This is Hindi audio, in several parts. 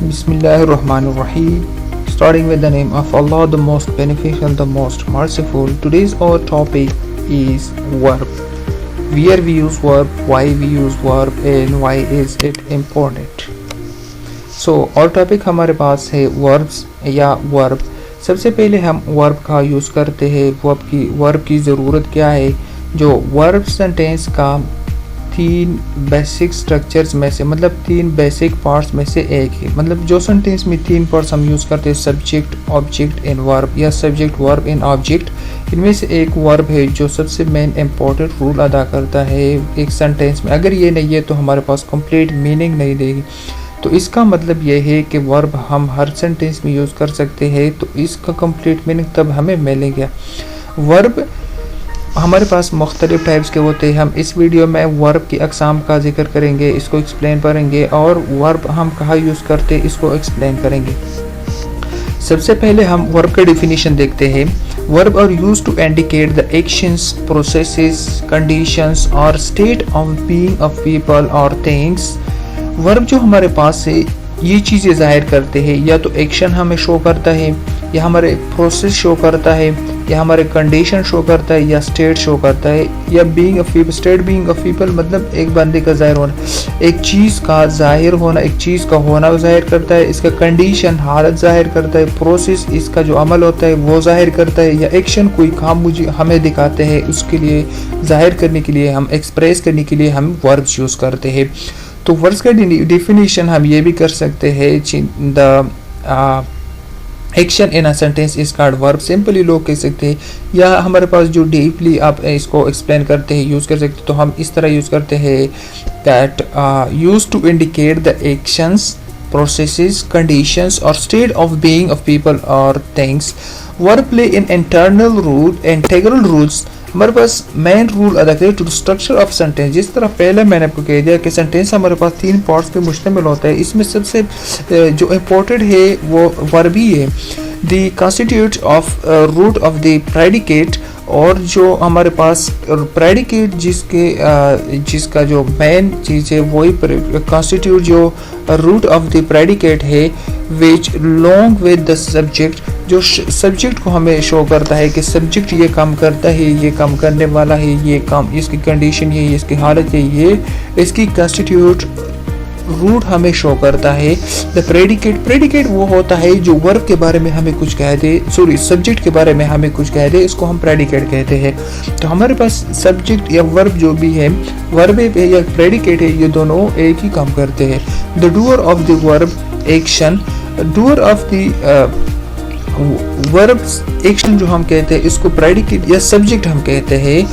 Bismillahirrahmanirrahim. Starting with the name of Allah, the most beneficial, the most merciful. Today's our topic is verb. Where we use verb, why we use verb, and why is it important. So और टॉपिक हमारे पास है verbs या verb. सबसे पहले हम verb का यूज़ करते हैं. verb की ज़रूरत क्या है. जो verb सेंटेंस का तीन बेसिक स्ट्रक्चर्स में से मतलब तीन बेसिक पार्ट्स में से एक है. मतलब जो सेंटेंस में तीन पार्ट्स हम यूज़ करते हैं, सब्जेक्ट, ऑब्जेक्ट एंड वर्ब या सब्जेक्ट, वर्ब एंड ऑब्जेक्ट, इनमें से एक वर्ब है जो सबसे मेन इम्पोर्टेंट रोल अदा करता है एक सेंटेंस में. अगर ये नहीं है तो हमारे पास कंप्लीट मीनिंग नहीं देगी. तो इसका मतलब ये है कि वर्ब हम हर सेंटेंस में यूज़ कर सकते हैं, तो इसका कंप्लीट मीनिंग तब हमें मिलेगा. वर्ब हमारे पास मुख्तलिफ टाइप्स के होते हैं. हम इस वीडियो में वर्ब की अक़साम का जिक्र करेंगे, इसको एक्सप्लेन करेंगे, और वर्ब हम कहाँ यूज़ करते हैं इसको एक्सप्लेन करेंगे. सबसे पहले हम वर्ब का डेफिनेशन देखते हैं. Verb are used to indicate the actions, processes, conditions और state of being of people और थिंग्स. वर्ब जो हमारे पास है ये चीज़ें ज़ाहिर करते हैं. या तो एक्शन हमें शो करता है, या हमारे प्रोसेस शो करता है, या हमारे कंडीशन शो करता है, या स्टेट शो करता है, या being of people. State being of people मतलब एक बंदे का ज़ाहिर होना, एक चीज़ का ज़ाहिर होना, एक चीज़ का होना ज़ाहिर करता है. इसका कंडीशन हालत ज़ाहिर करता है. प्रोसेस इसका जो अमल होता है वो ज़ाहिर करता है. या एक्शन कोई काम मुझे हमें दिखाते हैं, उसके लिए ज़ाहिर करने के लिए, हम एक्सप्रेस करने के लिए हम वर्ब्स यूज़ करते हैं. तो वर्ड्स का डेफिनेशन हम ये भी कर सकते हैं. The action in a sentence is called verb. Simply लोग कह सकते हैं, या हमारे पास जो डीपली आप इसको एक्सप्लेन करते हैं, यूज़ कर सकते हैं, तो हम इस तरह यूज़ करते हैं that use to indicate the actions, processes, conditions और state of being of people और things. Verb play in integral rules. हमारे पास मेन रूल अदा करे टू स्ट्रक्चर ऑफ सेंटेंस. जिस तरह पहले मैंने आपको कह दिया कि सेंटेंस हमारे पास तीन पार्ट्स पे मुश्तमिल होता है. इसमें सबसे जो इम्पोर्टेंट है वो वर्ब ही है. The constitute of root of the predicate. और जो हमारे पास प्रेडिकेट जिसका जो मेन चीज़ है वही कॉन्स्टिट्यूट जो रूट ऑफ द प्रेडिकेट है, विच लॉन्ग विद द सब्जेक्ट, जो सब्जेक्ट को हमें शो करता है कि सब्जेक्ट ये काम करता है, ये काम करने वाला है, ये काम, इसकी कंडीशन ये, इसकी हालत है, ये इसकी कॉन्स्टिट्यूट रूट हमें शो करता है. द प्रेडिकेट वो होता है जो वर्ब के बारे में हमें कुछ कह दे, सब्जेक्ट के बारे में हमें कुछ कह दे, इसको हम प्रेडिकेट कहते हैं. तो हमारे पास सब्जेक्ट या वर्ब जो भी है, वर्ब है या प्रेडिकेट है, ये दोनों एक ही काम करते हैं. The doer of the verb action. Doer of the verb action जो हम कहते हैं इसको प्रेडिकेट या सब्जेक्ट हम कहते हैं.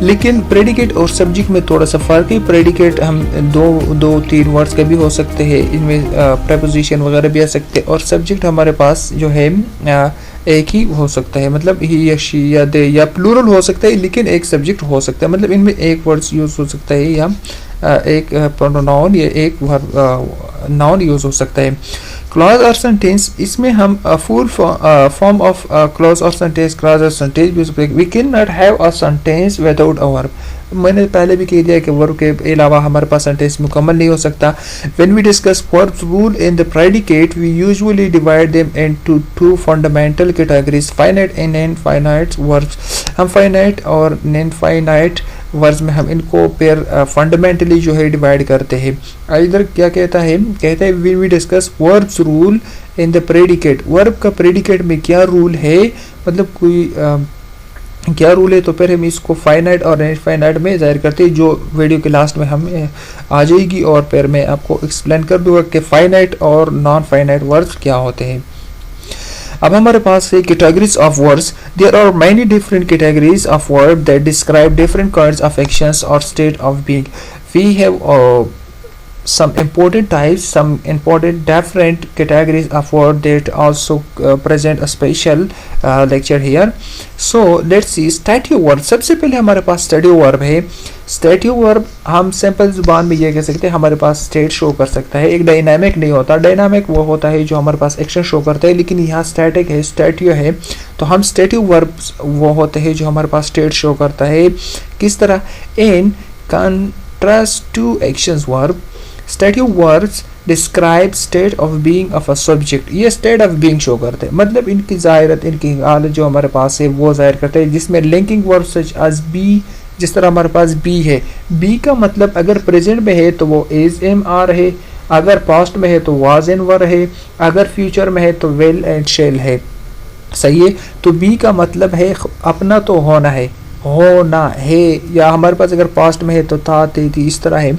लेकिन प्रेडिकेट और सब्जेक्ट में थोड़ा सा फ़र्क है. प्रेडिकेट हम दो तीन वर्ड्स के भी हो सकते हैं, इनमें प्रेपोजिशन वगैरह भी आ सकते हैं. और सब्जेक्ट हमारे पास जो है एक ही हो सकता है, मतलब ही या शी या दे या प्लूरल हो सकता है, लेकिन एक सब्जेक्ट हो सकता है. मतलब इनमें एक वर्ड्स यूज़ हो सकता है, या एक प्रोनाउन या एक नाउन यूज़ हो सकता है. क्लॉज और सेंटेंस, इसमें हम फुल फॉर्म ऑफ क्लॉज और सेंटेंस, क्लॉज और सेंटेंस यूज करेंगे. We can not have a sentence without a verb. मैंने पहले भी कह दिया कि वर्ब के अलावा हमारे पास सेंटेंस मुकम्मल नहीं हो सकता. When we discuss verbs rule in the predicate, we usually divide them into two fundamental categories, finite and infinite verbs. हम फाइनाइट और इनफाइनाइट वर्ड्स में हम इनको पेयर फंडामेंटली जो है डिवाइड करते हैं. इधर क्या कहता है when we discuss verbs rule in the predicate. Verb का प्रेडिकेट में क्या रूल है, मतलब कोई क्या रूल है, तो फिर हम इसको फाइनाइट और इनफाइनाइट में जाहिर करते हैं, जो वीडियो के लास्ट में हमें आ जाएगी. और फिर मैं आपको एक्सप्लेन कर दूंगा कि फाइनाइट और नॉन फाइनाइट वर्ड्स क्या होते हैं. अब हमारे पास है categories of words. There are many different categories of word that describe different kinds of actions और state of being. We have some important types, some important different categories of word that also present a special lecture here. So let's see stative word. सबसे पहले हमारे पास stative verb है. stative verb हम सिंपल जुबान में ये कह सकते हैं हमारे पास स्टेट शो कर सकता है. एक डायनामिक नहीं होता. डायनामिक वो होता है जो हमारे पास एक्शन शो करता है, लेकिन यहाँ स्टैटिक है, स्टैटिव है. तो हम स्टेटिव वर्ब्स वो होते हैं जो हमारे पास स्टेट शो करता है. किस तरह? इन contrast to actions verb, stative verbs describe state of being of a subject, ये स्टेट ऑफ बीइंग शो करते हैं, मतलब इनकी ज़ाहिरत, इनकी हालत जो हमारे पास है वो ज़ाहिर करते हैं, जिसमें linking verb such as be, जिस तरह हमारे पास बी है, बी का मतलब अगर प्रेजेंट में है तो वो इज एम आर है, अगर पास्ट में है तो वाज एंड वर है, अगर फ्यूचर में है तो विल एंड शेल है। सही है, तो बी का मतलब है अपना तो होना है, होना है, या हमारे पास अगर पास्ट में है तो था, थी, इस तरह है।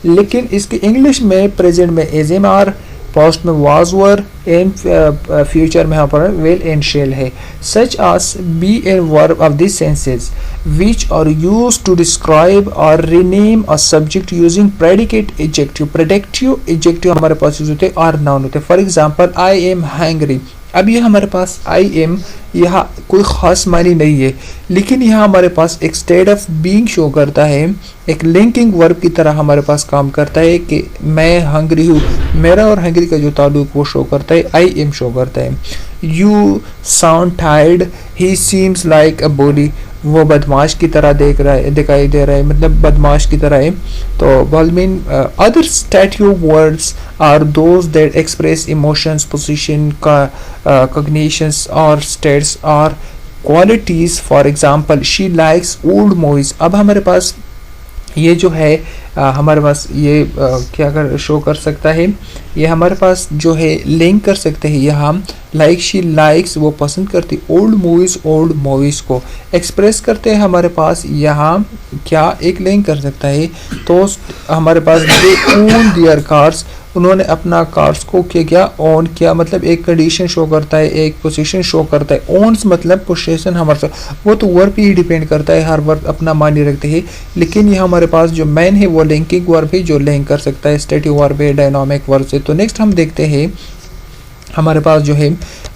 लेकिन इसके इंग्लिश में प्रेजेंट में इज एम आर, पास्ट में वाज वर, एंड फ्यूचर में यहाँ पर विल एंड शेल है। सच as be and verb of these senses which are used to describe or rename a subject using predicate adjective, predictive adjective हमारे पास यूज होते हैं और नाउन होते हैं। For example I am hangry, अब ये हमारे पास आई एम यहाँ कोई ख़ास मानी नहीं है, लेकिन यहाँ हमारे पास एक स्टेट ऑफ बीइंग शो करता है, एक लिंकिंग वर्ब की तरह हमारे पास काम करता है कि मैं हंग्री हूँ, मेरा और हंग्री का जो ताल्लुक वो शो करता है, आई एम शो करता है। You sound tired, he seems like a bully, वो बदमाश की तरह देख रहा है, दिखाई दे रहा है, मतलब बदमाश की तरह है। तो बल mean other stative words are those that express emotions, position का कॉग्निशंस और स्टेट्स और qualities. For example she likes old movies, अब हमारे पास ये जो है हमारे पास ये क्या कर शो कर सकता है, ये हमारे पास जो है लिंक कर सकते हैं यहाँ, लाइक शी लाइक्स वो पसंद करती ओल्ड मूवीज़ को एक्सप्रेस करते हैं हमारे पास यहाँ क्या एक लिंक कर सकता है। तो हमारे पास दे ओन देयर कार्स, उन्होंने अपना कार्स को क्या ओन किया, मतलब एक कंडीशन शो करता है, एक पोजीशन शो करता है। ओन्स मतलब पोजीशन हमारे साथ, वो तो वर्ब पे ही डिपेंड करता है, हर वर्ब अपना मानी रखते हैं, लेकिन ये हमारे पास जो मैन है वो लिंकिंग वर्ब है जो लिंक कर सकता है, स्टेटिव वर्ब है डायनामिक वर्ब से। तो नेक्स्ट हम देखते हैं हमारे पास जो है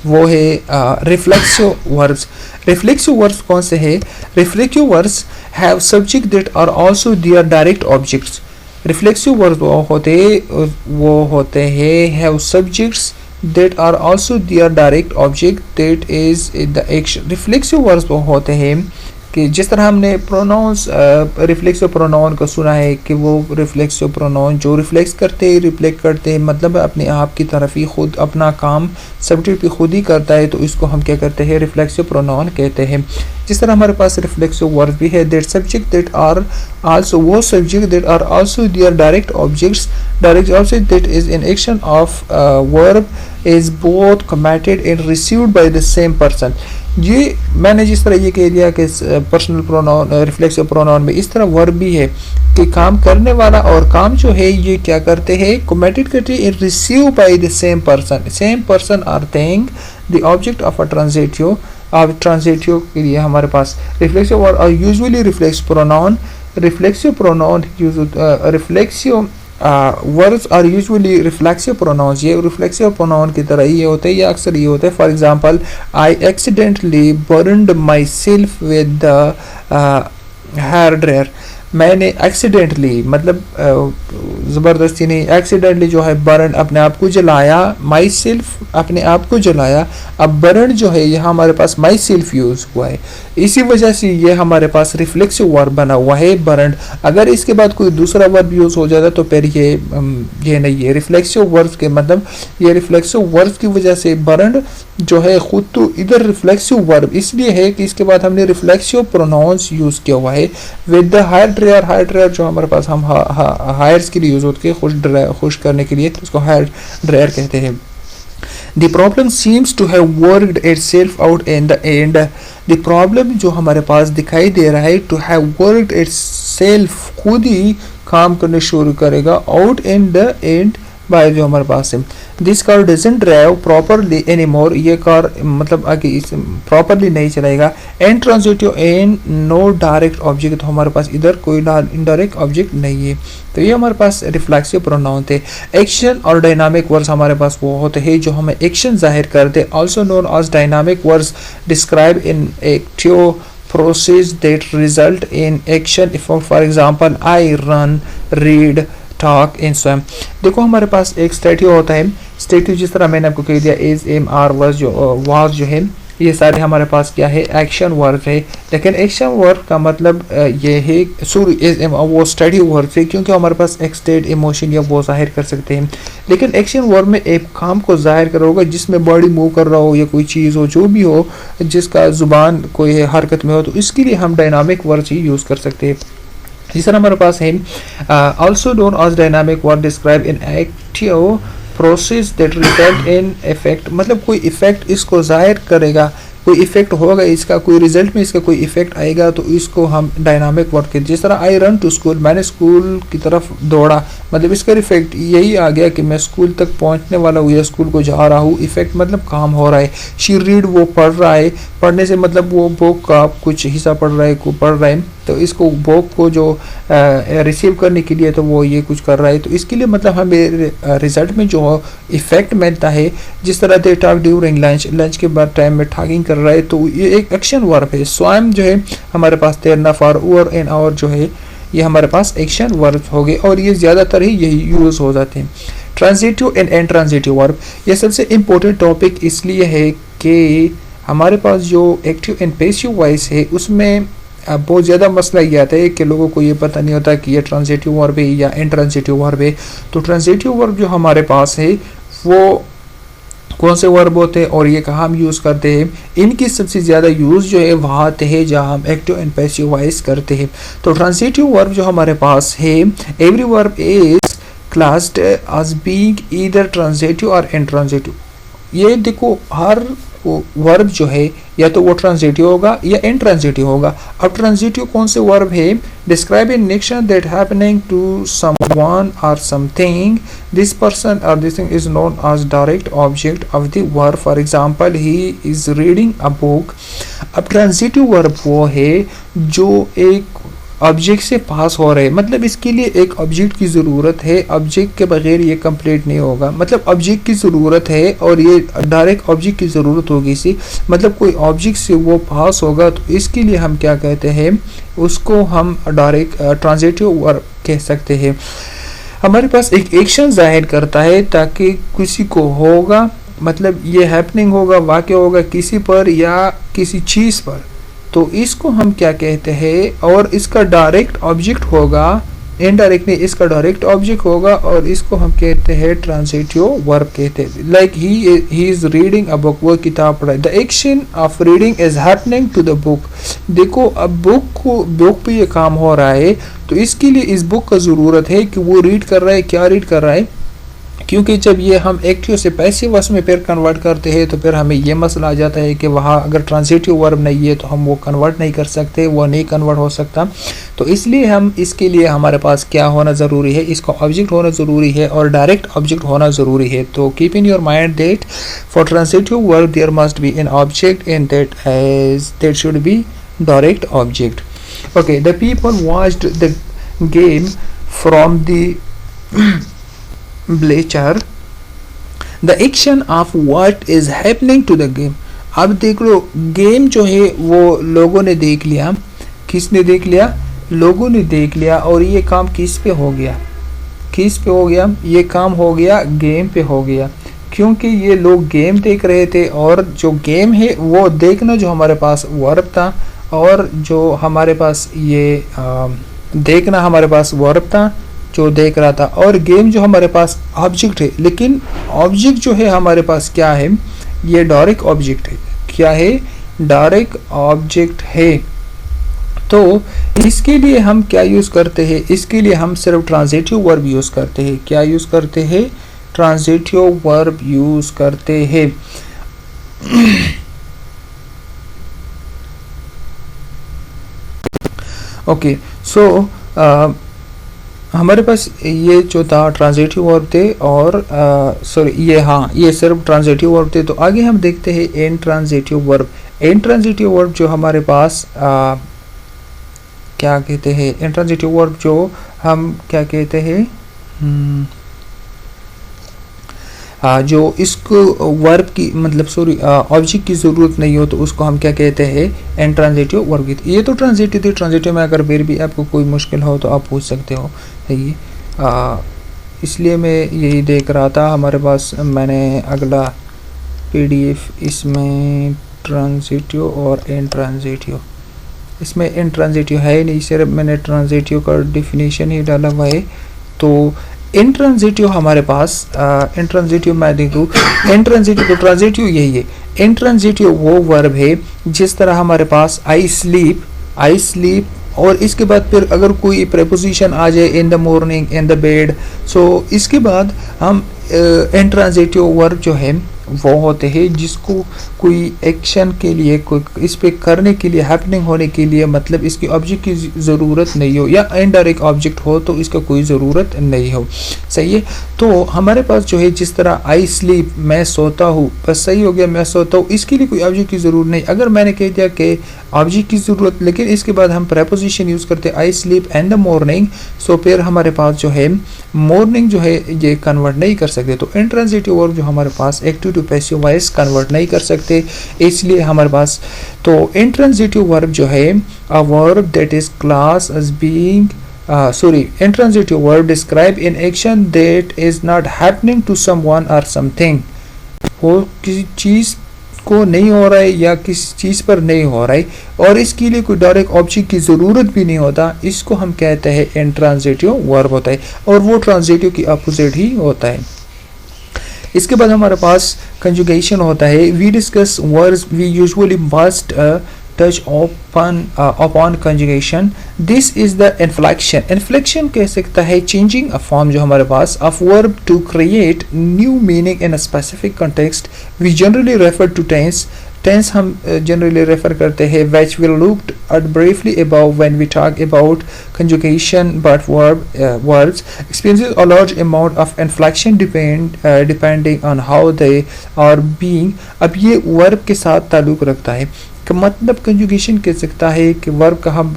वो है रिफ्लेक्सिव वर्ब्स। रिफ्लेक्सिव वर्ब्स कौन से है? Reflexive verbs have subject that are also there direct objects. Reflexive verbs वो होते हैं have subjects that are also there direct object that is the action. Reflexive verbs वो होते हैं कि जिस तरह हमने प्रोनाउंस रिफ्लेक्सिव प्रोनाउन को सुना है कि वो रिफ्लेक्सिव प्रोनाउन जो रिफ्लेक्स करते हैं मतलब अपने आप की तरफ ही खुद अपना काम सब्जेक्ट भी खुद ही करता है, तो इसको हम क्या करते हैं रिफ्लेक्सिव प्रोनाउन कहते हैं। जिस तरह हमारे पास रिफ्लेक्सिव वर्ब भी है that subject that are also, वो subject that are also there direct objects, direct object that is in action of verb is both committed and received by the same person. ये मैंने जिस तरह ये कह दिया कि पर्सनल प्रोनाउन रिफ्लेक्सिव प्रोनाउन में इस तरह वर्ब भी है कि काम करने वाला और काम जो है ये क्या करते हैं कमेटेड करते हैं, receive by the same person or thing the object of a transitive. अब ट्रांजिटिव के लिए हमारे पास रिफ्लेक्सिव वर्ब और usually reflexive pronoun verbs are usually reflexive pronouns, ये रिफ्लेक्सिव प्रोनाउन की तरह ही ये होते हैं, या अक्सर ये होते हैं। For example I accidentally burned myself with the hair dryer, मैंने एक्सीडेंटली मतलब ज़बरदस्ती नहीं, एक्सीडेंटली जो है बर्न अपने आप को जलाया, माई सेल्फ अपने आप को जलाया। अब बर्न जो है यहाँ हमारे पास माई सेल्फ यूज़ हुआ है, इसी वजह से ये हमारे पास रिफ्लेक्सिव वर्ब बना हुआ है बर्न। अगर इसके बाद कोई दूसरा वर्ब यूज़ हो जाता तो फिर ये नहीं है रिफ्लेक्सिव वर्ब के, मतलब ये रिफ्लेक्सिव वर्ब की वजह से बर्न जो है खुद तो इधर रिफ्लेक्सिव वर्ब इसलिए है कि इसके बाद हमने रिफ्लेक्सिव प्रोनाउंस यूज़ किया हुआ है विद द हायर ड्रायर जो हमारे पास हम हायर्स के लिए यूज़ होते हैं खुश करने के लिए, तो उसको हायर ड्रायर कहते हैं। The problem seems to have worked itself out in the end. The problem जो हमारे पास दिखाई दे रहा है to have worked itself खुद ही काम करने शुरू करेगा out in the end by जो हमारे पास है। This car doesn't drive properly anymore, ये कार मतलब आगे इस प्रॉपरली नहीं चलाएगा। And transitive and no direct object, तो हमारे पास इधर कोई इनडायरेक्ट ऑब्जेक्ट नहीं है, तो ये हमारे पास रिफ्लेक्सिव प्रोनाउन थे। एक्शन और डायनामिक वर्ड्स हमारे पास वो होते हैं जो हमें एक्शन जाहिर करते, also known as dynamic words describe in active process that result in action. For example I run, read, talk in swim. देखो हमारे पास एक स्टेटिव होता है, स्टेटिव जिस तरह मैंने आपको कह दिया इज एम आर वाज जो है ये सारे हमारे पास क्या है, एक्शन वर्ब है। लेकिन एक्शन वर्ब का मतलब ये है, सॉरी वो स्टडी वर्ब है, क्योंकि हमारे पास एक स्टेट इमोशन या वो जाहिर कर सकते हैं। लेकिन एक्शन वर्ब में एक काम को जाहिर कर होगा जिसमें बॉडी मूव कर रहा हो या कोई चीज़ हो, जो भी हो, जिसका जुबान कोई हरकत में हो, तो इसके लिए हम डायनामिक वर्ब ही यूज़ कर सकते हैं। तीसरा हमारे पास है also known as dynamic verb describe in active process that result in effect, मतलब कोई इफेक्ट इसको जाहिर करेगा, कोई इफेक्ट होगा इसका, कोई रिजल्ट में इसका कोई इफेक्ट आएगा, तो इसको हम डायनामिक वर्ब कहते हैं। जिस तरह आई रन टू स्कूल, मैंने स्कूल की तरफ दौड़ा, मतलब इसका इफेक्ट यही आ गया कि मैं स्कूल तक पहुंचने वाला हूँ या स्कूल को जा रहा हूँ। इफेक्ट मतलब काम हो रहा है। शी रीड, वो पढ़ रहा है, पढ़ने से मतलब वो बुक का कुछ हिस्सा पढ़ रहा है, को पढ़ रहा है, तो इसको बुक को जो रिसीव करने के लिए तो वो ये कुछ कर रहा है, तो इसके लिए मतलब हमें रिजल्ट में जो इफेक्ट मिलता है, जिस तरह they talk during lunch, lunch के बाद टाइम में टॉकिंग कर रहा है, तो ये एक एक्शन वर्ब है। स्वयं जो है हमारे पास तैरना, फॉर, ओवर एंड और जो है ये हमारे पास एक्शन वर्ब हो गए, और ये ज़्यादातर ही यही यूज़ हो जाते हैं। ट्रांजिटिव एंड इंट्रांजिटिव वर्ब, ये सबसे इम्पोर्टेंट टॉपिक इसलिए है कि हमारे पास जो एक्टिव एंड पैसिव वॉइस है उसमें अब बहुत ज़्यादा मसला ये आता है कि लोगों को ये पता नहीं होता कि ये ट्रांजिटिव वर्ब है या इंट्रांजिटिव वर्ब है। तो ट्रांजिटिव वर्ब जो हमारे पास है वो कौन से वर्ब होते हैं और ये कहाँ हम यूज़ करते हैं, इनकी सबसे ज़्यादा यूज़ जो है वहाँ आते हैं जहाँ हम एक्टिव एंड पैसिव वॉइस करते हैं। तो ट्रांजिटिव वर्ब जो हमारे पास है, every verb is classed as being either transitive और इंट्रांजिटिव। ये देखो, हर वर्ब जो है या तो वो ट्रांजिटिव होगा या इंट्रांजिटिव होगा। अब ट्रांजिटिव कौन से वर्ब है, describe in action that happening to someone और समथिंग, दिस पर्सन और this thing is known as direct object of the verb. For example, he is reading a book. अब ट्रांजिटिव वर्ब वो है जो एक ऑब्जेक्ट से पास हो रहे, मतलब इसके लिए एक ऑब्जेक्ट की ज़रूरत है, ऑब्जेक्ट के बगैर ये कंप्लीट नहीं होगा। मतलब ऑब्जेक्ट की ज़रूरत है और ये डायरेक्ट ऑब्जेक्ट की ज़रूरत होगी इसी, मतलब कोई ऑब्जेक्ट से वो पास होगा, तो इसके लिए हम क्या कहते हैं, उसको हम डायरेक्ट ट्रांजिटिव वर्ब कह सकते हैं। हमारे पास एक एक्शन जाहिर करता है ताकि किसी को होगा, मतलब ये हैपनिंग होगा, वाक़या होगा किसी पर या किसी चीज़ पर, तो इसको हम क्या कहते हैं, और इसका डायरेक्ट ऑब्जेक्ट होगा, इनडायरेक्ट नहीं, इसका डायरेक्ट ऑब्जेक्ट होगा, और इसको हम कहते हैं ट्रांजिटिव वर्ब कहते हैं। Like he is reading a book, वो किताब पढ़ा है। The action of reading is happening to the book. देखो, अब बुक पे ये काम हो रहा है, तो इसके लिए इस बुक का ज़रूरत है कि वो रीड कर रहा है, क्या रीड कर रहा है, क्योंकि जब ये हम एक्टिव से पैसिव वर्ब में फिर कन्वर्ट करते हैं तो फिर हमें ये मसला आ जाता है कि वहाँ अगर ट्रांजिटिव वर्ब नहीं है तो हम वो कन्वर्ट नहीं कर सकते, वो नहीं कन्वर्ट हो सकता। तो इसलिए हम इसके लिए हमारे पास क्या होना ज़रूरी है, इसका ऑब्जेक्ट होना ज़रूरी है और डायरेक्ट ऑब्जेक्ट होना ज़रूरी है। तो keep in your mind that for transitive verb there must be an object and that should be direct object. Okay, the people watched the game from the bleacher, the action of what is happening to the game। अब देख लो, गेम जो है वो लोगों ने देख लिया, किसने देख लिया, लोगों ने देख लिया, और ये काम किस पे हो गया, किस पे हो गया, ये काम हो गया गेम पे हो गया, क्योंकि ये लोग गेम देख रहे थे, और जो गेम है वो देखना जो हमारे पास वर्ब था, और जो हमारे पास ये देखना हमारे पास वर्ब था जो देख रहा था, और गेम जो हमारे पास ऑब्जेक्ट है। लेकिन ऑब्जेक्ट जो है हमारे पास क्या है, ये डायरेक्ट ऑब्जेक्ट है। क्या है, डायरेक्ट ऑब्जेक्ट है। तो इसके लिए हम क्या यूज़ करते हैं, इसके लिए हम सिर्फ ट्रांजिटिव वर्ब यूज़ करते हैं। क्या यूज़ करते हैं, ट्रांजिटिव वर्ब यूज़ करते हैं। ओके, सो हमारे पास ये जो था ट्रांजिटिव वर्ब थे, और सॉरी ये, हाँ, ये सिर्फ ट्रांजिटिव वर्ब थे। तो आगे हम देखते हैं इंट्रांजिटिव वर्ब। इंट्रांजिटिव वर्ब जो हमारे पास क्या कहते हैं, इंट्रांजिटिव वर्ब जो हम क्या कहते हैं, जो इसको वर्ब की मतलब सॉरी ऑब्जेक्ट की ज़रूरत नहीं हो तो उसको हम क्या कहते हैं, इंट्रांजिटिव वर्ब की। ये तो ट्रांजिटिव थी, ट्रांजिटिव में अगर फिर भी आपको कोई मुश्किल हो तो आप पूछ सकते हो, है ये। इसलिए मैं यही देख रहा था, हमारे पास मैंने अगला PDF इसमें ट्रांजिटिव और इंट्रांजिटिव। इसमें इंट्रांजिटिव है ही नहीं, सिर्फ मैंने ट्रांजिटिव का डेफिनेशन ही डाला हुआ है। तो इंट्रांजिटिव हमारे पास इंट्रांजिटिव मैं देखूँ, इंट्रांजिटिव तो ट्रांजिटिव यही है। इंट्रांजिटिव वो वर्ब है जिस तरह हमारे पास आई स्लीप और इसके बाद फिर अगर कोई प्रेपोजिशन आ जाए in the morning, in the bed, so इसके बाद हम इंट्रांजिटिव वर्ब जो है वो होते हैं जिसको कोई एक्शन के लिए, कोई इस पे करने के लिए, हैपनिंग होने के लिए, मतलब इसकी ऑब्जेक्ट की ज़रूरत नहीं हो या इनडायरेक्ट ऑब्जेक्ट हो तो इसका कोई ज़रूरत नहीं हो। सही है। तो हमारे पास जो है जिस तरह आई स्लीप, मैं सोता हूँ, बस सही हो गया, मैं सोता हूँ, इसके लिए कोई ऑब्जेक्ट की ज़रूरत नहीं। अगर मैंने कह दिया कि ऑब्जेक्ट की ज़रूरत, लेकिन इसके बाद हम प्रेपोजिशन यूज़ करते हैं I sleep in the morning, so फिर हमारे पास जो है मॉर्निंग जो है ये कन्वर्ट नहीं कर सकते। तो इंट्रांजिटिव वर्ब जो हमारे पास active to passive voice convert नहीं कर सकते, इसलिए हमारे पास तो इंट्रांजिटिव वर्ब जो है a verb that is class as being intransitive verb describe in action that is not happening to someone or something। वो किसी चीज को नहीं हो रहा है या किसी चीज पर नहीं हो रहा है और इसके लिए कोई डायरेक्ट ऑब्जेक्ट की जरूरत भी नहीं होता, इसको हम कहते हैं इंट्रांजिटिव वर्ब होता है और वो ट्रांजिटिव की अपोजिट ही होता है। इसके बाद हमारे पास कंजुगेशन होता है। We discuss words we usually must touch upon conjugation. This is the inflection. Inflection कह सकता है चेंजिंग अ फॉर्म जो हमारे पास of verb to create new meaning in a specific context. We generally refer to tense. Tense हम जनरली रेफर करते हैं which we looked at briefly above when we talk about conjugation, but words experiences a large amount of inflection depending on how they are being। अब ये वर्ब के साथ ताल्लुक रखता है कि मतलब कंजुगेशन कह सकता है कि वर्ब का हम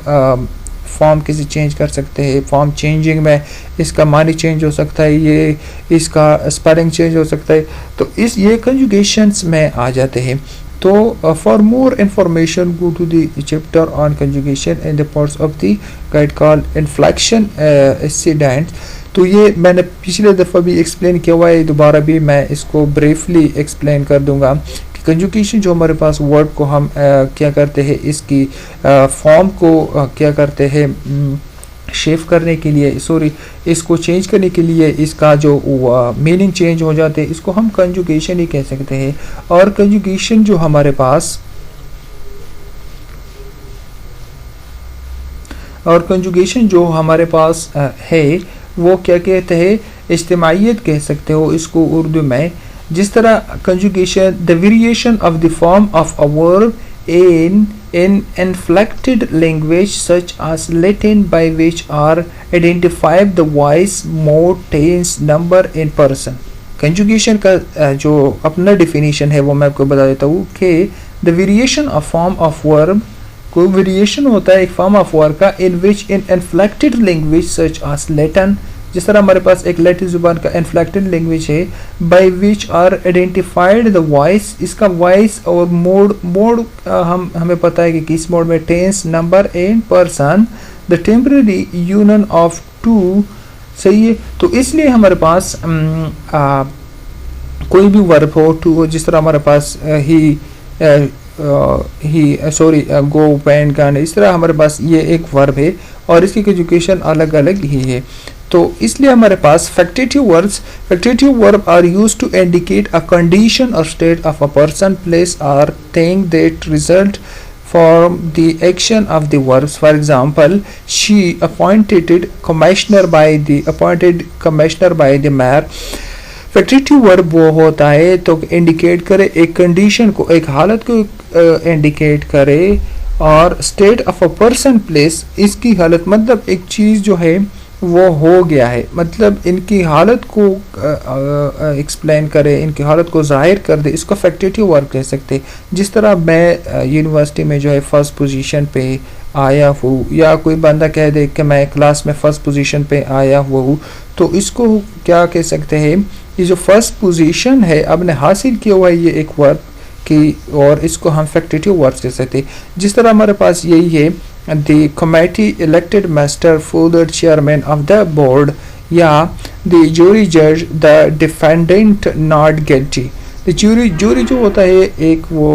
फॉर्म किसी चेंज कर सकते हैं। फॉर्म चेंजिंग में इसका मानी चेंज हो सकता है, ये इसका स्पेलिंग चेंज हो सकता है, तो इस ये कंजुगेशंस में आ जाते हैं। तो for more information go to the chapter on conjugation in the parts of the guide called inflection accident. तो ये मैंने पिछले दफ़ा भी एक्सप्लेन किया हुआ है, दोबारा भी मैं इसको ब्रीफली एक्सप्लेन कर दूंगा कि कंजुगेशन जो हमारे पास वर्ड को हम क्या करते हैं, इसकी फॉर्म को क्या करते हैं शेप करने के लिए, इसको चेंज करने के लिए, इसका जो मीनिंग चेंज हो जाते हैं, इसको हम कंजुगेशन ही कह सकते हैं। और कंजुगेशन जो हमारे पास है वो क्या कहते हैं, इज्तिमाइयत कह सकते हो इसको उर्दू में। जिस तरह conjugation the variation of the form of a verb in inflected language such as Latin by which are identified the voice, mode, tense, number in person। Conjugation का जो अपना डिफिनीशन है वो मैं आपको बता देता हूँ कि the variation of form of verb, कोई वेरिएशन होता है एक फॉर्म ऑफ वर्ब का in which in inflected language such as Latin, जिस तरह हमारे पास एक लैटिन जुबान का इन्फ्लेक्टेड लैंग्वेज है, by which are identified the voice, इसका वॉइस और मोड हमें पता है कि किस मोड में, tense, number and person, the temporary union of two. सही है। तो इसलिए हमारे पास कोई भी वर्ब हो टू, जिस तरह हमारे पास गो, पेन, गन, इस तरह हमारे पास ये एक वर्ब है और इसकी कंजुगेशन अलग अलग ही है। तो इसलिए हमारे पास factitive verb are used to indicate a condition और state of a person, place और thing that result from the action of the verbs। For example, she appointed commissioner by the mayor। Factitive verb वो होता है तो इंडिकेट करे एक कंडीशन को, एक हालत को इंडिकेट करे, और state of a person, place, इसकी हालत, मतलब एक चीज़ जो है वो हो गया है, मतलब इनकी हालत को एक्सप्लेन करे, इनकी हालत को जाहिर कर दे, इसको फैक्टिटिव वर्ब कह सकते। जिस तरह मैं यूनिवर्सिटी में जो है फर्स्ट पोजीशन पे आया हूँ, या कोई बंदा कह दे कि मैं क्लास में फर्स्ट पोजीशन पे आया हुआ हूँ, तो इसको क्या कह सकते हैं, ये जो फर्स्ट पोजीशन है आपने हासिल किया हुआ है ये एक वर्ब की, और इसको हम फैक्टिटिव वर्ब कह सकते हैं। जिस तरह हमारे पास यही है the committee elected master for the chairman of the board, या the jury judge the defendant not guilty। the jury जो होता है एक वो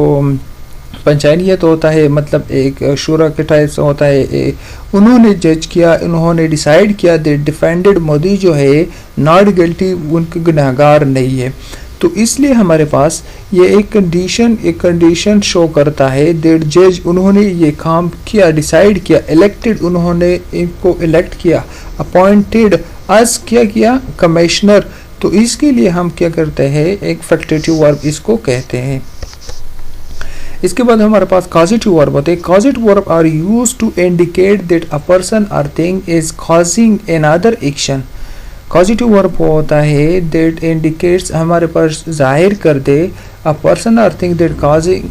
पंचायत होता है, मतलब एक शूरा के टाइप से होता है। उन्होंने जज किया, उन्होंने डिसाइड किया दैट डिफेंडेड मोदी जो है नॉट गिल्टी, उनके गुनहगार नहीं है। तो इसलिए हमारे पास ये एक कंडीशन शो करता है दैट जज उन्होंने ये काम किया, डिसाइड किया, इलेक्टेड, उन्होंने इनको इलेक्ट किया, अपॉइंटेड एज किया कमिश्नर। तो इसके लिए हम क्या करते हैं, एक फैक्टेटिव वर्ब इसको कहते हैं। इसके बाद हमारे पास कॉजेटिव वर्ब होते हैं। Causative verb are used to indicate that a person और thing is causing another action. Causative verb होता है दैट इंडिकेट्स, हमारे पास जाहिर कर दे, अ पर्सन और thing that causing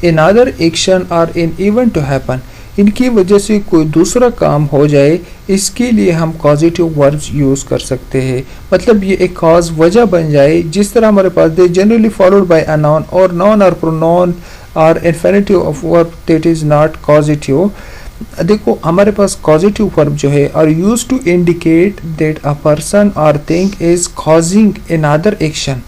another action और एन इवेंट टू हैपन, इनकी वजह से कोई दूसरा काम हो जाए, इसके लिए हम कॉजेटिव वर्ब्स यूज़ कर सकते हैं। मतलब ये एक कॉज वजह बन जाए, जिस तरह हमारे पास they generally followed by a noun और नाउन और प्रोनाउन और infinitive of verb that is not causative. देखो हमारे पास कॉजेटिव वर्ब जो है are used to indicate that a person और thing is causing another action,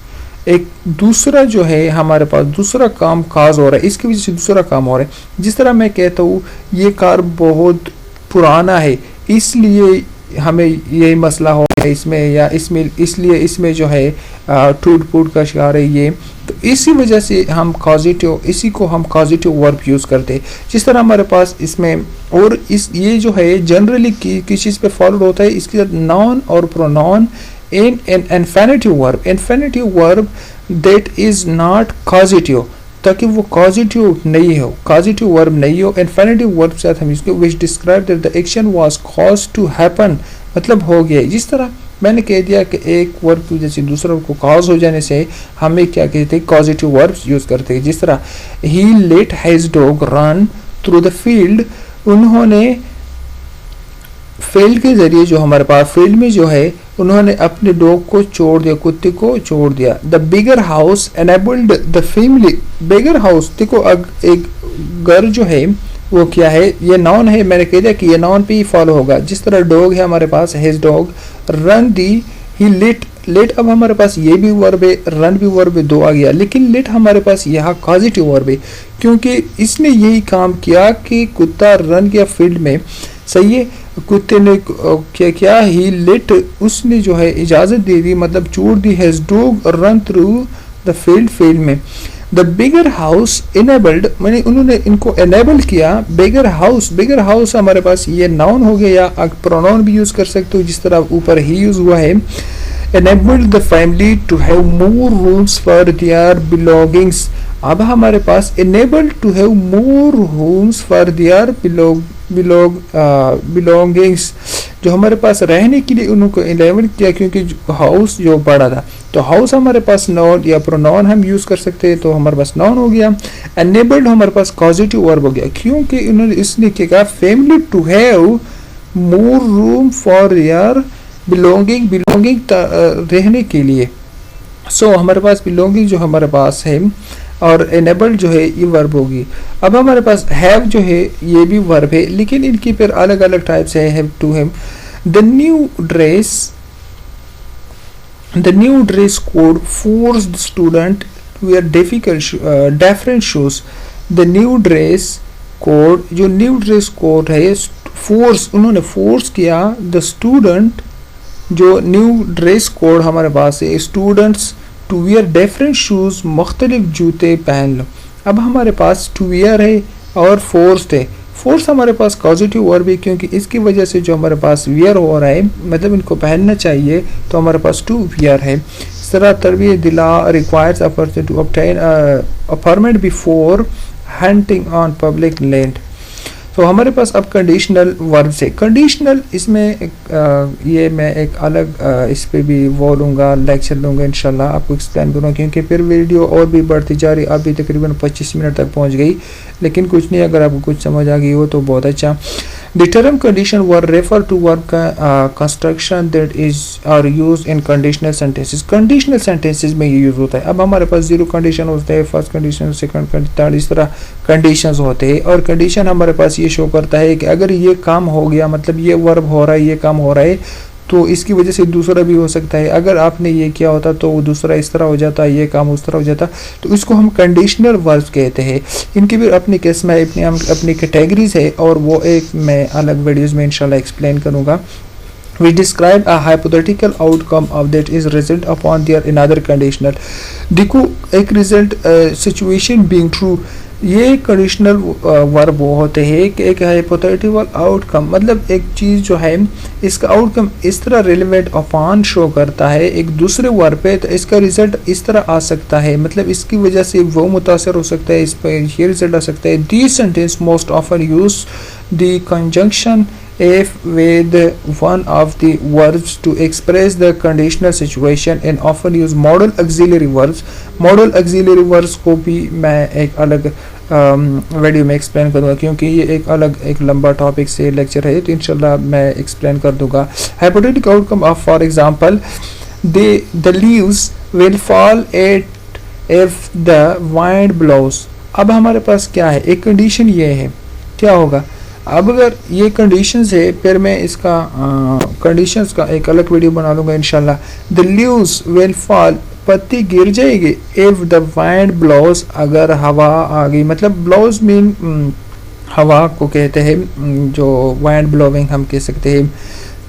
एक दूसरा जो है हमारे पास दूसरा काम काज हो रहा है, इसकी वजह से दूसरा काम हो रहा है। जिस तरह मैं कहता हूँ ये कार बहुत पुराना है, इसलिए हमें यही मसला हो गया इसमें, या इसमें इसलिए इसमें जो है टूट फूट का शिकार है ये। तो इसी वजह से हम कॉजेटिव, इसी को हम कॉजेटिव वर्ब यूज़ करते हैं। जिस तरह हमारे पास इसमें और इस ये जो है जनरली किस चीज़ पे फॉलो होता है, इसके साथ नाउन और pronoun in an infinitive verb that is not causative, ताकि वो causative नहीं हो, causative verb नहीं हो, infinitive verb के साथ हम इसको which describe that the action was caused to happen, मतलब हो गया। जिस तरह मैंने कह दिया कि एक वर्ब की वजह से दूसरा को कॉज हो जाने से हमें क्या कहते हैं, पॉजिटिव वर्ब्स यूज करते हैं। जिस तरह he let his dog run through the field, उन्होंने फील्ड के जरिए जो हमारे पास फील्ड में जो है उन्होंने अपने डॉग को छोड़ दिया, कुत्ते को छोड़ दिया। The bigger house enabled the family, bigger house देखो एक घर जो है वो क्या है, ये नाउन है, मैंने कह दिया कि ये नाउन पे ही फॉलो होगा। जिस तरह डॉग है हमारे पास his dog, run the he let, let अब हमारे पास ये भी वर्ब है, रन भी वर्ब है, दो आ गया, लेकिन लेट हमारे पास यहाँ पॉजिटिव वर्ब है क्योंकि इसने यही काम किया कि कुत्ता रन किया फील्ड में, सही है। कुत्ते ने क्या किया, ही लेट, उसने जो है इजाज़त दे दी, मतलब छोड़ दी, his dog run through the field में। द बिगर हाउस इनेबल्ड, मैंने उन्होंने इनको एनेबल किया। बिगर हाउस हमारे पास ये नाउन हो गया, या प्रोनाउन भी यूज कर सकते हो, जिस तरह ऊपर ही यूज हुआ है। enabled the family to have more rooms for their belongings, अब हमारे पास enabled to have more rooms for their belongings, जो हमारे पास रहने के लिए उनको इनेबल किया क्योंकि हाउस जो बड़ा था। तो हाउस हमारे पास नाउन या प्रोनाउन हम यूज कर सकते हैं, तो हमारे पास नाउन हो गया। enabled हमारे पास पॉजिटिव वर्ब हो गया क्योंकि उन्होंने इसने क्या कहा, family to have more room for यार बिलोंगिंग रहने के लिए। सो हमारे पास बिलोंगिंग जो हमारे पास है और एनेबल्ड जो है ये वर्ब होगी। अब हमारे पास हैव जो है ये भी वर्ब है, लेकिन इनकी फिर अलग अलग टाइप्स है, have to have. The new dress code forced student wear different shoes. The new dress code, जो न्यू ड्रेस कोड है, फोर्स, उन्होंने फोर्स किया द स्टूडेंट, जो न्यू ड्रेस कोड हमारे पास है, students to wear different shoes, मुख्तलिफ जूते पहन लो। अब हमारे पास टू वियर है और फोर्स्ड है। फोर्स हमारे पास पॉजिटिव वर्ब है क्योंकि इसकी वजह से जो हमारे पास वियर हो रहा है, मतलब इनको पहनना चाहिए, तो हमारे पास टू वियर है। इस तरह तरबियत दिला requires a person to obtain a permit before hunting on public land. तो हमारे पास अब कंडीशनल वर्ब से, कंडीशनल इसमें ये मैं एक अलग इस पे भी वो लूँगा, लेक्चर लूँगा इंशाल्लाह, आपको एक्सप्लेन करूँगा क्योंकि फिर वीडियो और भी बढ़ती जा रही। अभी तकरीबन 25 मिनट तक पहुँच गई, लेकिन कुछ नहीं, अगर आपको कुछ समझ आ गई हो तो बहुत अच्छा। The term condition were refer to verb construction that is are used in conditional sentences. Conditional sentences में ये यूज होता है। अब हमारे पास जीरो कंडीशन होते हैं, first condition, second condition, third, इस तरह कंडीशंस होते हैं। और कंडीशन हमारे पास ये शो करता है कि अगर ये काम हो गया, मतलब ये वर्ब हो रहा है, ये काम हो रहा है, तो इसकी वजह से दूसरा भी हो सकता है। अगर आपने ये किया होता तो वो दूसरा इस तरह हो जाता, ये काम उस तरह हो जाता। तो इसको हम कंडीशनल वर्ब्स कहते हैं। इनकी भी अपनी किस्म है, अपनी कैटेगरीज है, और वो एक मैं अलग वीडियोज़ में इंशाल्लाह एक्सप्लेन करूँगा। We describe a hypothetical outcome of that is result upon their another conditional। देखो एक रिजल्ट सिचुएशन बीइंग ट्रू, ये कंडीशनल वर्ब वो होते हैं कि एक हाइपोथेटिकल आउटकम, मतलब एक चीज़ जो है इसका आउटकम इस तरह रिलेवेंट अपॉन शो करता है एक दूसरे वर्ब पे, तो इसका रिजल्ट इस तरह आ सकता है, मतलब इसकी वजह से वो मुतासर हो सकता है, इस पर ये रिजल्ट आ सकता है। This sentence most often use the conjunction if with one of the verbs to express the conditional situation and often use modal auxiliary verbs। modal auxiliary verbs को भी मैं एक अलग वीडियो में एक्सप्लेन करूँगा, क्योंकि ये एक अलग एक लंबा टॉपिक से लेक्चर है, तो इंशाल्लाह मैं एक्सप्लेन कर दूँगा। hypothetical outcome of for example the leaves will fall at if the wind blows। अब हमारे पास क्या है, एक कंडीशन ये है, क्या होगा। अब अगर ये कंडीशंस है, फिर मैं इसका कंडीशंस का एक अलग वीडियो बना लूँगा इंशाल्लाह। द लीव्स विल फॉल, पत्ती गिर जाएगी, इफ द वाइंड ब्लोज, अगर हवा आ गई, मतलब ब्लोज मीन हवा को कहते हैं, जो वाइंड ब्लोविंग हम कह सकते हैं।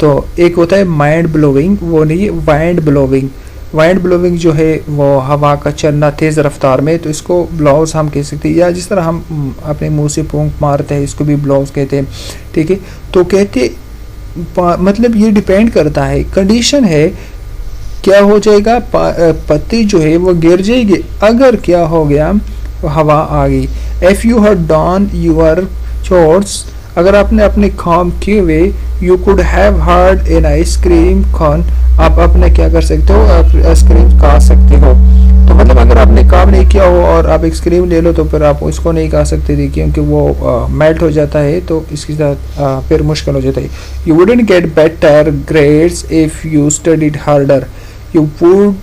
तो एक होता है माइंड ब्लोविंग, वो नहीं, वाइंड ब्लोविंग। वाइंड ब्लोविंग जो है वो हवा का चलना तेज़ रफ्तार में, तो इसको ब्लाउज हम कह सकते हैं, या जिस तरह हम अपने मुंह से फूंक मारते हैं इसको भी ब्लाउज कहते हैं, ठीक है। तो कहते मतलब ये डिपेंड करता है, कंडीशन है क्या हो जाएगा, पत्ती जो है वो गिर जाएगी अगर क्या हो गया, हवा आ गई। If you had done your chores, अगर आपने अपने काम किए हुए, you could have heard an ice cream cone, आप अपने क्या कर सकते हो, आप आइसक्रीम खा सकते हो। तो मतलब अगर आपने काम नहीं किया हो और आप आइसक्रीम ले लो, तो फिर आप उसको नहीं खा सकते थे, क्योंकि वो मेल्ट हो जाता है, तो इसके साथ फिर मुश्किल हो जाता है। You wouldn't get better grades if you studied harder, you would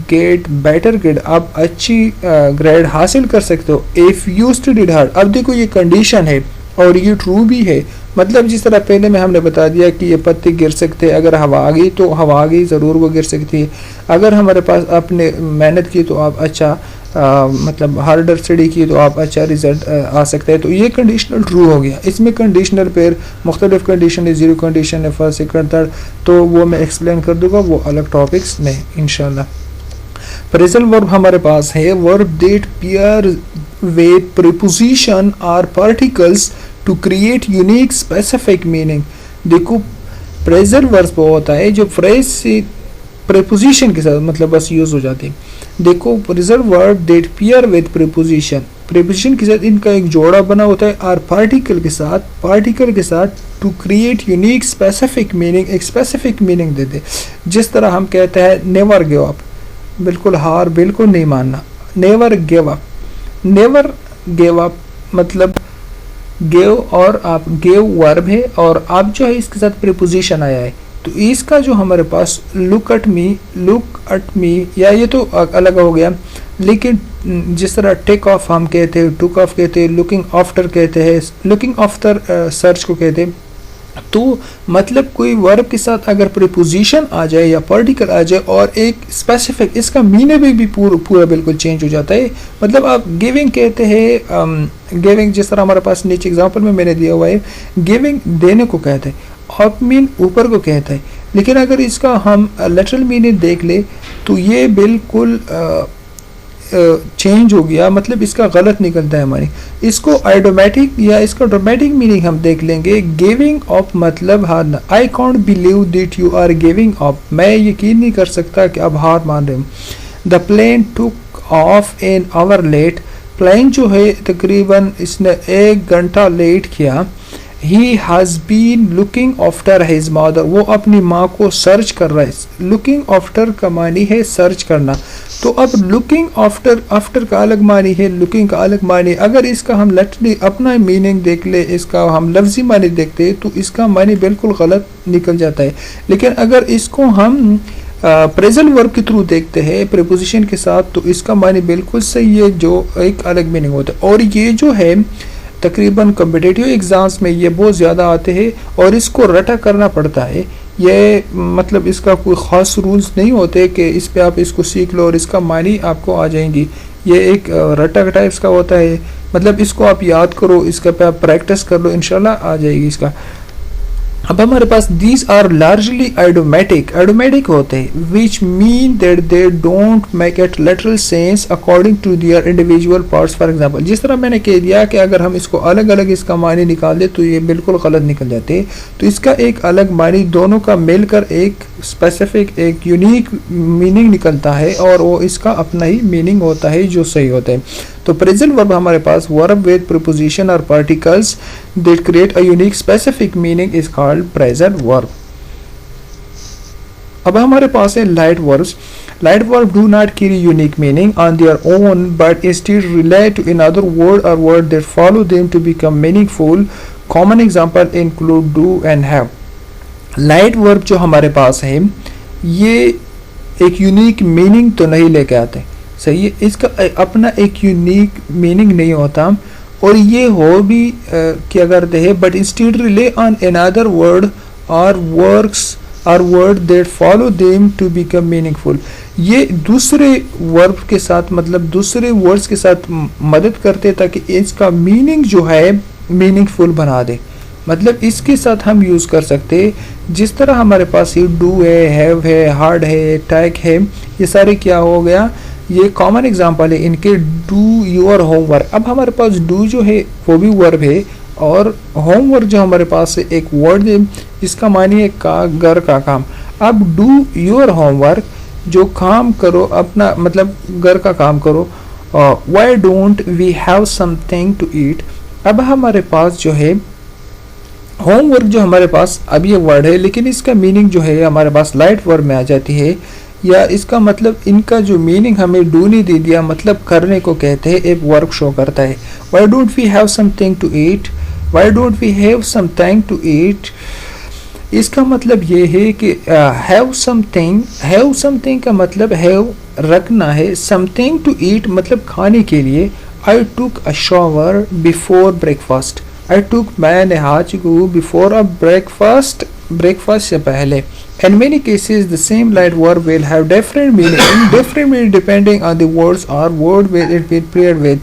get better grade, आप अच्छी ग्रेड हासिल कर सकते हो, इफ़ यू स्टडीड हार्ड। अब देखो ये कंडीशन है और ये ट्रू भी है, मतलब जिस तरह पहले में हमने बता दिया कि ये पत्ते गिर सकते हैं, अगर हवा आ गई तो हवा आ गई, ज़रूर वो गिर सकती है। अगर हमारे पास आपने मेहनत की तो आप अच्छा मतलब हार्डर स्टडी की तो आप अच्छा रिजल्ट आ सकता है। तो ये कंडीशनल ट्रू हो गया। इसमें कंडीशनल पर मुख्तलिफ कंडीशन है, ज़ीरो कंडीशन है, फर्स्ट सेकंड थर्ड, तो वो मैं एक्सप्लेन कर दूँगा वो अलग टॉपिक्स में इंशाल्लाह। फ्रेजल वर्ब हमारे पास है, verb that pair with preposition और particles to create unique specific meaning. देखो फ्रेजल वर्ब वो होता है जो फ्रेज से प्रीपोजिशन के साथ मतलब बस यूज हो जाते हैं। देखो phrasal verb that pair with preposition के साथ इनका एक जोड़ा बना होता है, और पार्टिकल के साथ to create unique specific meaning, एक स्पेसिफिक मीनिंग देते। जिस तरह हम कहते हैं नेवर गिव अप, बिल्कुल हार बिल्कुल नहीं मानना, नेवर गिव अप मतलब गिव, और आप गिव वर्ब है और आप जो है इसके साथ प्रीपोजिशन आया है, तो इसका जो हमारे पास लुक एट मी या ये तो अलग हो गया, लेकिन जिस तरह टेक ऑफ हम कहते हैं, टुक ऑफ कहते हैं, लुकिंग आफ्टर कहते हैं, लुकिंग आफ्टर सर्च को कहते हैं। तो मतलब कोई वर्ब के साथ अगर प्रीपोजिशन आ जाए या पार्टिकल आ जाए और एक स्पेसिफिक, इसका मीनिंग भी पूरा बिल्कुल चेंज हो जाता है। मतलब आप गिविंग कहते हैं, गिविंग जिस तरह हमारे पास नीचे एग्जांपल में मैंने दिया हुआ है, गिविंग देने को कहते हैं, ऑफ मीन ऊपर को कहता है, लेकिन अगर इसका हम लेटरल मीनिंग देख ले तो ये बिल्कुल चेंज हो गया, मतलब इसका गलत निकलता है हमारी। इसको आइडोमेटिक या इसका ड्रामेटिक मीनिंग हम देख लेंगे। गिविंग अप मतलब हारना, I can't believe that you are giving up, मैं यकीन नहीं कर सकता कि आप हार मान रहे हो। The plane took off an hour late, plane जो है तकरीबन इसने 1 घंटा लेट किया। He has been looking after his mother, वो अपनी माँ को सर्च कर रहा है। लुकिंग आफ्टर का मानी है सर्च करना, तो अब लुकिंग आफ्टर का अलग मानी है, लुकिंग का अलग मानी। अगर इसका हम लिटरली अपना मीनिंग देख ले, इसका हम लफ्जी मानी देखते हैं तो इसका मानी बिल्कुल गलत निकल जाता है। लेकिन अगर इसको हम प्रेजेंट वर्ब के थ्रू देखते हैं प्रीपोजिशन के साथ, तो इसका मानी बिल्कुल सही है, जो एक अलग मीनिंग होता है। और ये जो है तकरीबन कॉम्पिटिटिव एग्ज़ाम्स में ये बहुत ज़्यादा आते हैं और इसको रटा करना पड़ता है। ये मतलब इसका कोई ख़ास रूल्स नहीं होते कि इस पे आप इसको सीख लो और इसका मानी आपको आ जाएंगी। ये एक रटा टाइप्स का होता है, मतलब इसको आप याद करो, इसका पे आप प्रैक्टिस कर लो, इंशाल्लाह आ जाएगी इसका। अब हमारे पास दीज आर लार्जली आइडोमेटिक होते हैं, which mean that they don't make it literal sense according to their individual parts. For example, जिस तरह मैंने कह दिया कि अगर हम इसको अलग अलग इसका मानी निकाल दे तो ये बिल्कुल गलत निकल जाते, तो इसका एक अलग मानी दोनों का मिलकर एक स्पेसिफिक एक यूनिक मीनिंग निकलता है और वो इसका अपना ही मीनिंग होता है जो सही होता है। तो प्रेजेंट वर्ब हमारे पास वर्ब विद प्रीपोजिशन और particles that create a unique specific meaning is called present verb. अब हमारे पास है light verbs. Light verb do not carry unique meaning on their own but instead relate to another word और word that follow them to become meaningful. Common example include do and have. Light verb जो हमारे पास है ये एक यूनिक मीनिंग तो नहीं लेके आते, सही है, इसका अपना एक यूनिक मीनिंग नहीं होता और ये हो भी क्या करते हैं, but instead rely on another word और वर्क्स और word that follow them to become meaningful. ये दूसरे वर्ब के साथ मतलब दूसरे वर्ड्स के साथ मदद करते ताकि इसका मीनिंग जो है मीनिंगफुल बना दे, मतलब इसके साथ हम यूज़ कर सकते। जिस तरह हमारे पास ये डू है, हैव है, हार्ड है, टैक है, ये सारे क्या हो गया, ये कॉमन एग्जांपल है इनके। डू योर होमवर्क, अब हमारे पास डू जो है वो भी वर्ब है और होमवर्क जो हमारे पास है एक वर्ड है, इसका मानिए का घर का काम। अब डू योर होमवर्क, जो काम करो अपना मतलब घर का काम करो। Why don't we have something to eat, अब हमारे पास जो है होमवर्क जो हमारे पास अब ये वर्ड है लेकिन इसका मीनिंग जो है हमारे पास लाइट वर्ब में आ जाती है, या इसका मतलब इनका जो मीनिंग हमें डू नहीं दे दिया, मतलब करने को कहते हैं, एक वर्क शो करता है। Why don't we have something to eat, why don't we have something to eat, इसका मतलब ये है कि हैव समथिंग का मतलब हैव रखना है, समथिंग टू ईट मतलब खाने के लिए। आई टुक अ शॉवर बिफोर ब्रेकफास्ट, आई टुक मैं नहा चुकी हूँ बिफोर अ ब्रेकफास्ट से पहले। In many cases, the same light verb will have different meaning depending on the words or word with it been paired with.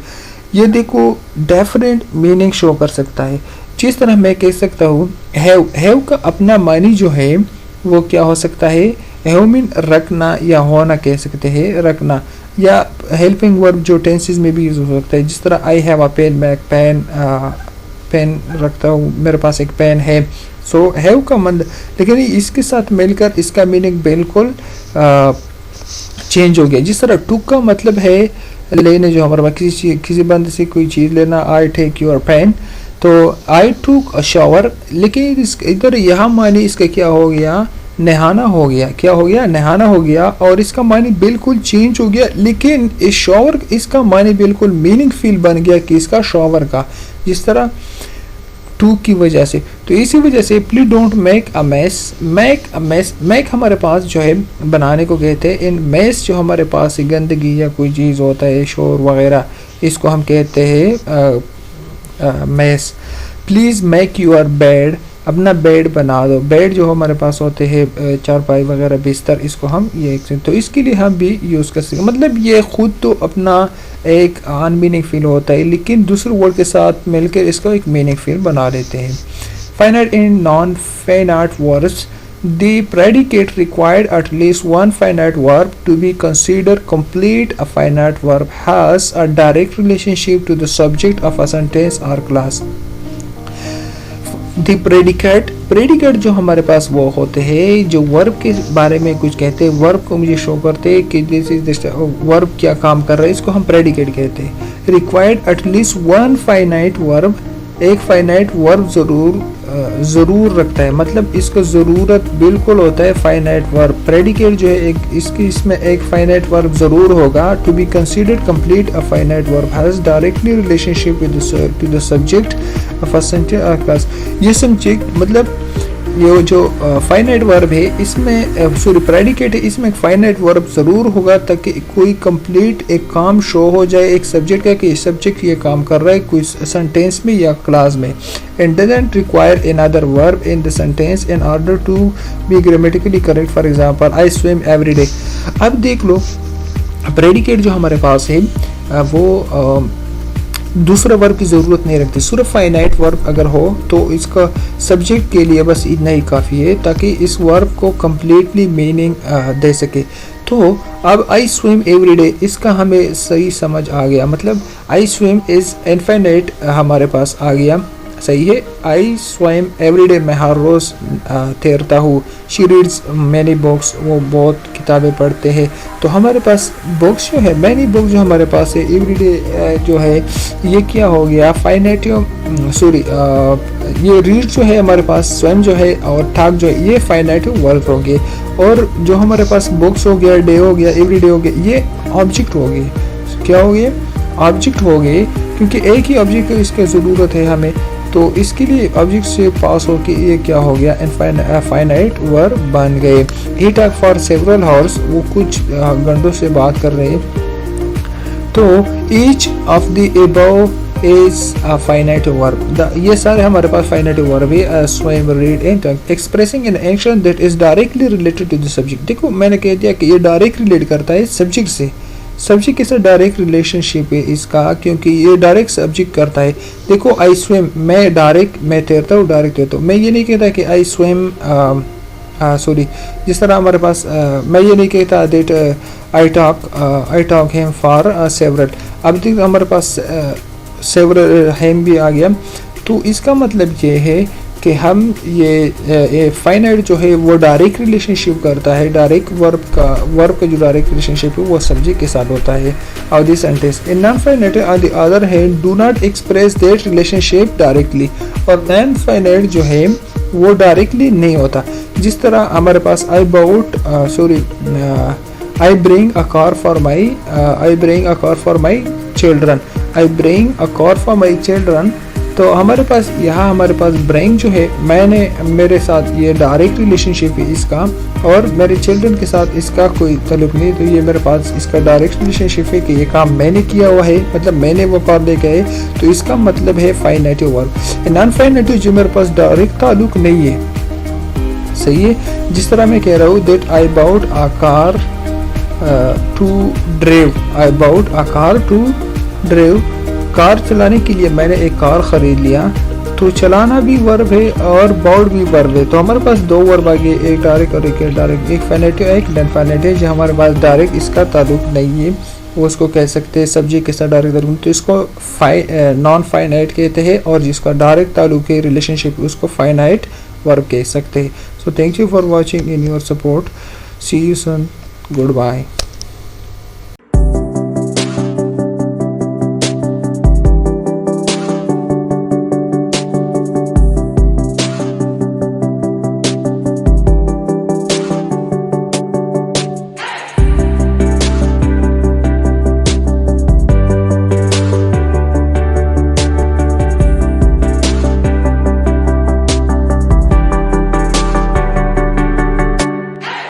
ये देखो different meaning शो कर सकता है। जिस तरह मैं कह सकता हूँ have का अपना मानी जो है वो क्या हो सकता है, have मीन रखना या होना कह सकते हैं, रखना, या helping verb जो tenses में भी यूज हो सकता है। जिस तरह I have a pen, मैं एक पेन रखता हूँ, मेरे पास एक पेन है। सो हैव का मतलब, लेकिन इसके साथ मिलकर इसका मीनिंग बिल्कुल चेंज हो गया। जिस तरह टुक का मतलब है लेने, जो हमारे पास किसी बंदे से कोई चीज़ लेना, आई टेक योर पेन, तो आई टुक अ शावर, लेकिन इधर यहाँ मानी इसका क्या हो गया, नहाना हो गया। क्या हो गया, नहाना हो गया, और इसका मानी बिल्कुल चेंज हो गया। लेकिन इस शॉवर इसका मानी बिल्कुल मीनिंग फील बन गया कि इसका शॉवर का, जिस तरह टू की वजह से। तो इसी वजह से please don't make a mess, make हमारे पास जो है बनाने को कहते हैं। इन मैस जो हमारे पास गंदगी या कोई चीज़ होता है, शोर वगैरह, इसको हम कहते हैं mess. Please make your bed, अपना बेड बना दो। बेड जो हमारे पास होते हैं चारपाई वगैरह बिस्तर, इसको हम ये तो इसके लिए हम भी यूज़ कर सकते। मतलब ये खुद तो अपना एक अनमीनिंग फील होता है लेकिन दूसरे वर्ड के साथ मिलकर इसको एक मीनिंग फील बना देते हैं। Finite in non finite verbs, the predicate required at least one finite verb to be considered complete. A finite verb has a direct relationship to the subject of a sentence or class. The predicate जो हमारे पास वो होते हैं जो वर्ब के बारे में कुछ कहते हैं, वर्ब को मुझे शो करते हैं कि दिस वर्ब क्या काम कर रहा है, इसको हम प्रेडिकेट कहते हैं। Required at least one finite verb, एक फाइनाइट वर्ब ज़रूर रखता है, मतलब इसको ज़रूरत बिल्कुल होता है फाइनाइट वर्ब। प्रेडिकेट जो है इसमें एक फाइनाइट वर्ब ज़रूर होगा। To be considered complete, a finite verb has directly relationship with to the subject of a sentence और क्लास। ये सब्जेक्ट मतलब ये जो फाइनाइट वर्ब है इसमें सॉरी प्रेडिकेट है, इसमें एक फाइनाइट वर्ब ज़रूर होगा ताकि कोई कंप्लीट एक काम शो हो जाए एक सब्जेक्ट का कि सब्जेक्ट ये काम कर रहा है कोई सेंटेंस में या क्लास में। And doesn't require another verb in the sentence in order to be grammatically correct. For example I swim every day. अब देख लो प्रेडिकेट जो हमारे पास है वो दूसरे वर्ब की ज़रूरत नहीं रखती, सिर्फ फाइनाइट वर्ब अगर हो तो इसका सब्जेक्ट के लिए बस इतना ही काफ़ी है ताकि इस वर्ब को कम्प्लीटली मीनिंग दे सके। तो अब आई स्विम एवरी डे इसका हमें सही समझ आ गया, मतलब आई स्विम इज़ इनफाइनाइट हमारे पास आ गया, सही है। आई स्वयं एवरी डे मैं हर रोज़ तैरता हूँ। शी रीड्स मैनी बुक्स वो बहुत किताबें पढ़ते हैं। तो हमारे पास बुक्स जो है मैनी बुक जो हमारे पास है एवरी डे जो है ये क्या हो गया फाइनाइटिव सॉरी ये रीड जो है हमारे पास स्वयं जो है और ठाक जो है ये फाइनाइटिव वर्ब हो गए। और जो हमारे पास बुक्स हो गया डे हो गया एवरी डे हो गया ये ऑब्जेक्ट हो गए, क्या हो गए ऑब्जेक्ट हो गए, क्योंकि एक ही ऑब्जेक्ट की इसकी ज़रूरत है हमें। तो इसके लिए ऑब्जेक्ट से पास हो के ये क्या हो गया फाइनाइट वर्ब बन गए। He talk for several hours वो कुछ घंटों से बात कर रहे हैं। तो each of the above is finite verb, ये सारे हमारे पास फाइनाइट वर्ब है। Swim read and talk expressing an action that is directly related to the subject. देखो मैंने कह दिया कि ये डायरेक्ट रिलेट करता है सब्जेक्ट से, सब्जेक्ट के साथ डायरेक्ट रिलेशनशिप है इसका क्योंकि ये डायरेक्ट सब्जेक्ट करता है। देखो आई स्विम मैं डायरेक्ट मैं तैरता हूँ डायरेक्ट तैरता हूँ। मैं ये नहीं कहता कि आई स्विम सॉरी जिस तरह हमारे पास मैं ये नहीं कहता that I talk him for several. अब देखो हमारे पास सेवरल हिम भी आ गया। तो इसका मतलब ये है कि हम ये फाइनाइट जो है वो डायरेक्ट रिलेशनशिप करता है, डायरेक्ट वर्ब का जो डायरेक्ट रिलेशनशिप है वो सब्जेक्ट के साथ होता है। और this sentence in non finite on the other hand do not express that relationship directly. और नॉन फाइनाइट जो है वो डायरेक्टली नहीं होता। जिस तरह हमारे पास I bring a car for my children, I bring a car for my children. तो हमारे पास यहाँ हमारे पास ब्रिंग जो है मेरे साथ ये डायरेक्ट रिलेशनशिप है इसका और मेरे चिल्ड्रन के साथ इसका कोई ताल्लुक नहीं। तो ये मेरे पास इसका डायरेक्ट रिलेशनशिप है कि ये काम मैंने किया हुआ है, मतलब मैंने वो कार लेके आए। तो इसका मतलब है फाइनाइटिव वर्ब। नॉन फाइनाइटिव जो मेरे पास डायरेक्ट ताल्लुक नहीं है, सही है। जिस तरह मैं कह रहा हूँ that I bought a car to drive, I bought a car to drive, car चलाने के लिए मैंने एक कार खरीद लिया। तो चलाना भी वर्ब है और बाउट भी वर्ब है। तो हमारे पास दो वर्ब आ गए, एक डायरेक्ट और एक इनडायरेक्ट, एक फाइनाइट एक नॉन फाइनाइट है। जो हमारे पास डायरेक्ट इसका ताल्लुक नहीं है वो उसको कह सकते हैं सब्जेक्ट के साथ डायरेक्ट ताल्लुक, तो इसको नॉन फाइनाइट कहते हैं। और जिसका डायरेक्ट ताल्लुक है रिलेशनशिप उसको फाइनाइट वर्ब कह सकते हैं। So thank you for watching in your support, see you soon, good bye.